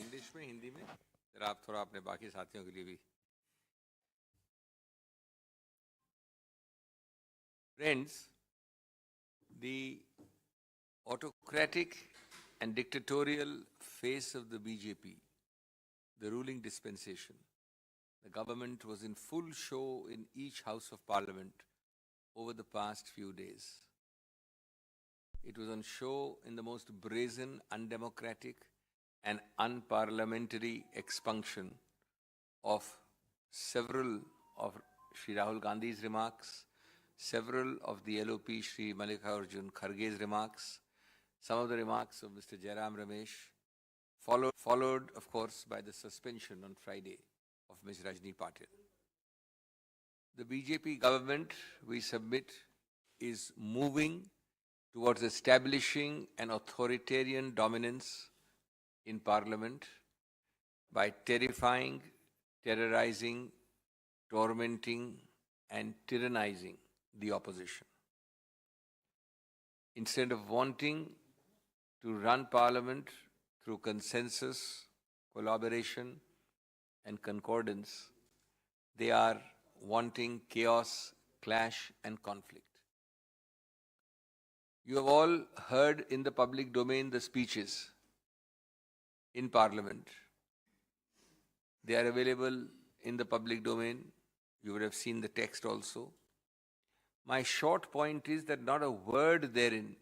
English में, हिंदी में, जरा आप थोड़ा अपने बाकी साथियों के लिए भी. Friends, the autocratic and dictatorial face of the BJP, the ruling dispensation, the government was in full show in each House of Parliament over the past few days. It was on show in the most brazen, undemocratic and unparliamentary expunction of several of Shri Rahul Gandhi's remarks, several of the LOP Shri Mallikarjun Kharge's remarks, some of the remarks of Mr. Jairam Ramesh, followed of course by the suspension on Friday of Ms. Rajni Patil. The BJP government, we submit, is moving towards establishing an authoritarian dominance in Parliament by terrifying, terrorizing, tormenting and tyrannizing the opposition. Instead of wanting to run Parliament through consensus, collaboration and concordance, they are wanting chaos, clash and conflict. You have all heard in the public domain the speeches in Parliament. They are available in the public domain. You would have seen the text also. My short point is that not a word therein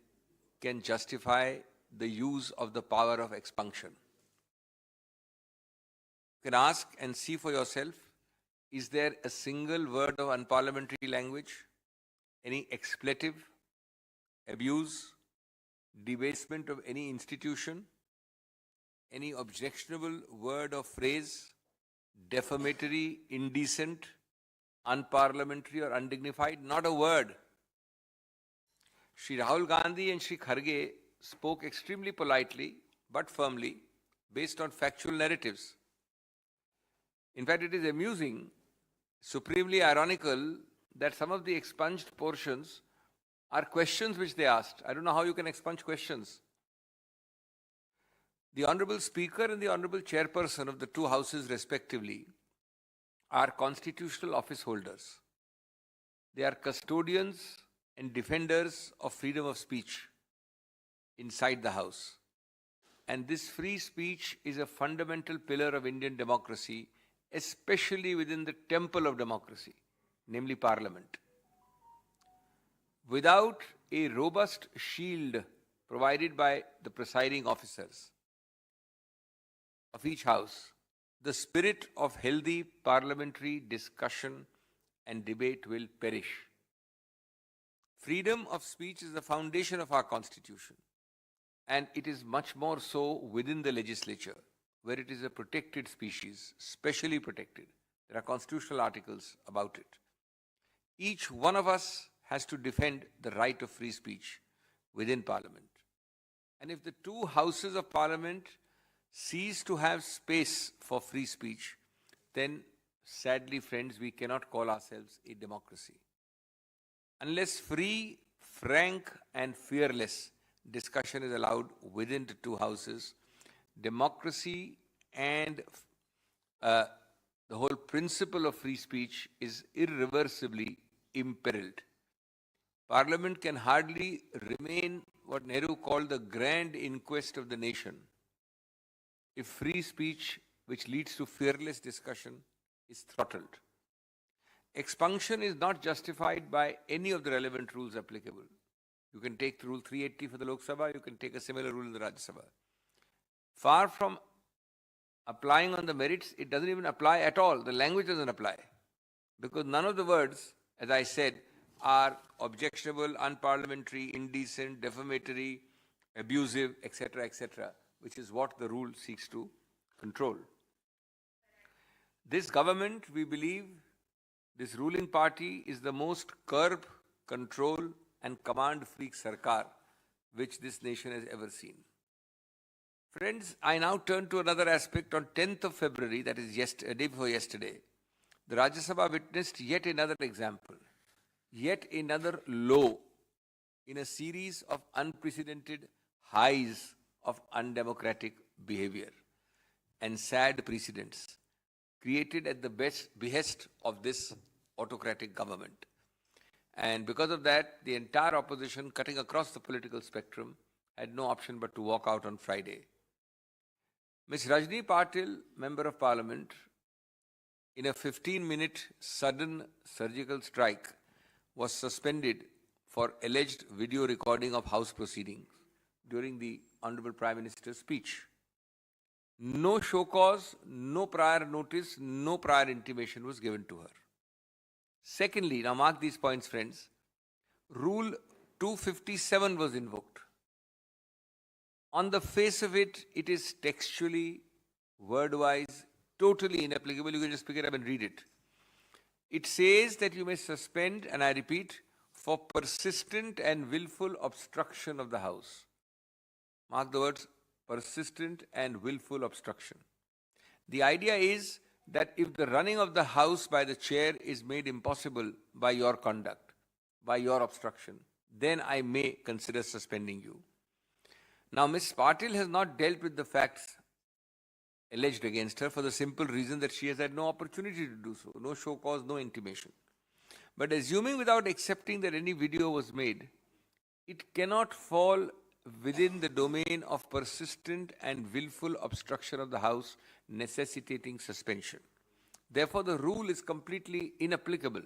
can justify the use of the power of expunction. You can ask and see for yourself, is there a single word of unparliamentary language, any expletive, abuse, debasement of any institution, any objectionable word or phrase, defamatory, indecent, unparliamentary or undignified? Not a word. Shri Rahul Gandhi and Shri Kharge spoke extremely politely but firmly based on factual narratives. In fact, it is amusing, supremely ironical that some of the expunged portions are questions which they asked. I don't know how you can expunge questions. The Honorable Speaker and the Honorable Chairperson of the two houses respectively are constitutional office holders. They are custodians and defenders of freedom of speech inside the house. And this free speech is a fundamental pillar of Indian democracy, especially within the temple of democracy, namely Parliament. Without a robust shield provided by the presiding officers of each house, the spirit of healthy parliamentary discussion and debate will perish. Freedom of speech is the foundation of our constitution, and it is much more so within the legislature, where it is a protected species, specially protected. There are constitutional articles about it. Each one of us has to defend the right of free speech within Parliament. And if the two houses of Parliament cease to have space for free speech, then sadly, friends, we cannot call ourselves a democracy. Unless free, frank and fearless discussion is allowed within the two houses, democracy and the whole principle of free speech is irreversibly imperiled. Parliament can hardly remain what Nehru called the grand inquest of the nation if free speech, which leads to fearless discussion, is throttled. Expunction is not justified by any of the relevant rules applicable. You can take Rule 380 for the Lok Sabha, you can take a similar rule in the Rajya Sabha. Far from applying on the merits, it doesn't even apply at all. The language doesn't apply. Because none of the words, as I said, are objectionable, unparliamentary, indecent, defamatory, abusive, etc., which is what the rule seeks to control. This government, we believe, this ruling party is the most curb, control and command-freak sarkar which this nation has ever seen. Friends, I now turn to another aspect. On 10th of February, that is a day before yesterday, the Rajya Sabha witnessed yet another example, yet another low in a series of unprecedented highs of undemocratic behavior. and sad precedents created at the behest of this autocratic government. And because of that, the entire opposition, cutting across the political spectrum, had no option but to walk out on Friday. Ms. Rajni Patil, Member of Parliament, in a 15-minute sudden surgical strike, was suspended for alleged video recording of House proceedings during the Honorable Prime Minister's speech. No show cause, no prior notice, no prior intimation was given to her. Secondly, now mark these points, friends, Rule 257 was invoked. On the face of it, it is textually, word-wise, totally inapplicable. You can just pick it up and read it. It says that you may suspend, and I repeat, for persistent and willful obstruction of the House. Mark the words, persistent and willful obstruction. The idea is that if the running of the House by the chair is made impossible by your conduct, by your obstruction, then I may consider suspending you. Now, Ms. Patil has not dealt with the facts alleged against her for the simple reason that she has had no opportunity to do so, no show cause, no intimation. But assuming without accepting that any video was made, it cannot fall within the domain of persistent and willful obstruction of the House necessitating suspension. Therefore, the rule is completely inapplicable.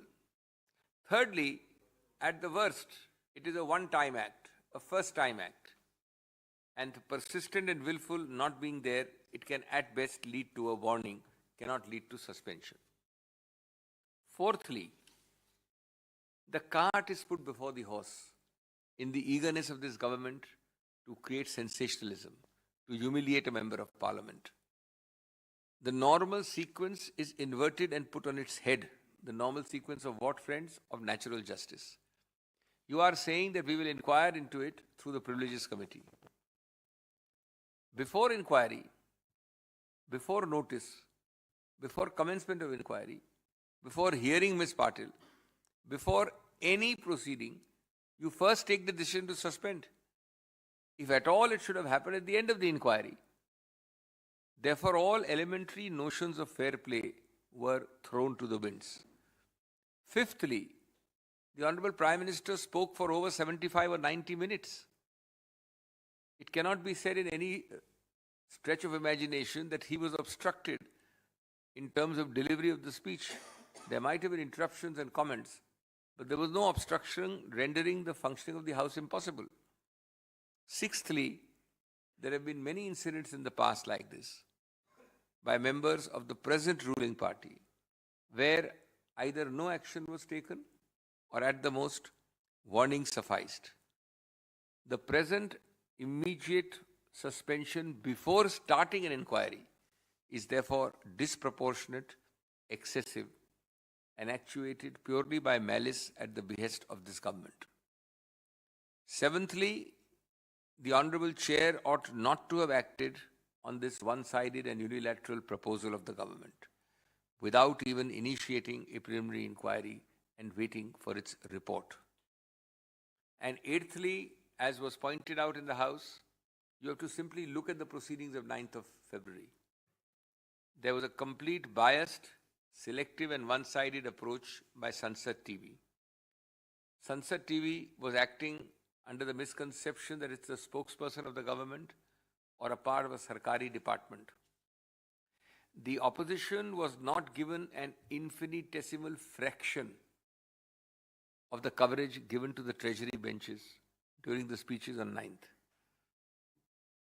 Thirdly, at the worst, it is a one-time act, a first-time act. And persistent and willful not being there, it can at best lead to a warning, cannot lead to suspension. Fourthly, the cart is put before the horse in the eagerness of this government to create sensationalism, to humiliate a member of parliament. The normal sequence is inverted and put on its head. The normal sequence of what, friends? Of natural justice. You are saying that we will inquire into it through the Privileges Committee. Before inquiry, before notice, before commencement of inquiry, before hearing Ms. Patil, before any proceeding, you first take the decision to suspend. If at all, it should have happened at the end of the inquiry. Therefore, all elementary notions of fair play were thrown to the winds. Fifthly, the Honorable Prime Minister spoke for over 75 or 90 minutes. It cannot be said in any stretch of imagination that he was obstructed in terms of delivery of the speech. There might have been interruptions and comments, but there was no obstruction rendering the functioning of the House impossible. Sixthly, there have been many incidents in the past like this by members of the present ruling party where either no action was taken or at the most warning sufficed. The present immediate suspension before starting an inquiry is therefore disproportionate, excessive, and actuated purely by malice at the behest of this government. Seventhly, the Honourable Chair ought not to have acted on this one-sided and unilateral proposal of the government without even initiating a preliminary inquiry and waiting for its report. And eighthly, as was pointed out in the House, you have to simply look at the proceedings of 9th of February. There was a complete biased, selective and one-sided approach by Sansad TV. Sansad TV was acting under the misconception that it's the spokesperson of the government or a part of a Sarkari department. The opposition was not given an infinitesimal fraction of the coverage given to the Treasury benches during the speeches on 9th.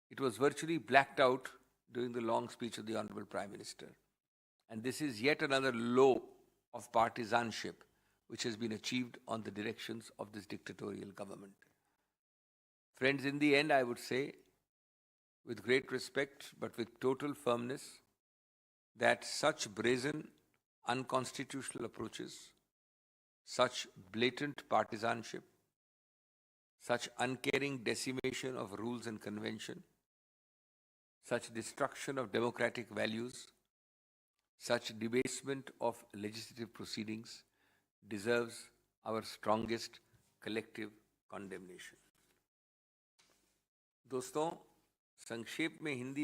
It was virtually blacked out during the long speech of the Honorable Prime Minister. And this is yet another low of partisanship which has been achieved on the directions of this dictatorial government. Friends, in the end, I would say, with great respect but with total firmness, that such brazen, unconstitutional approaches, such blatant partisanship, such uncaring decimation of rules and convention, such destruction of democratic values, such debasement of legislative proceedings deserves our strongest collective condemnation. दोस्तों, संक्षेप में हिंदी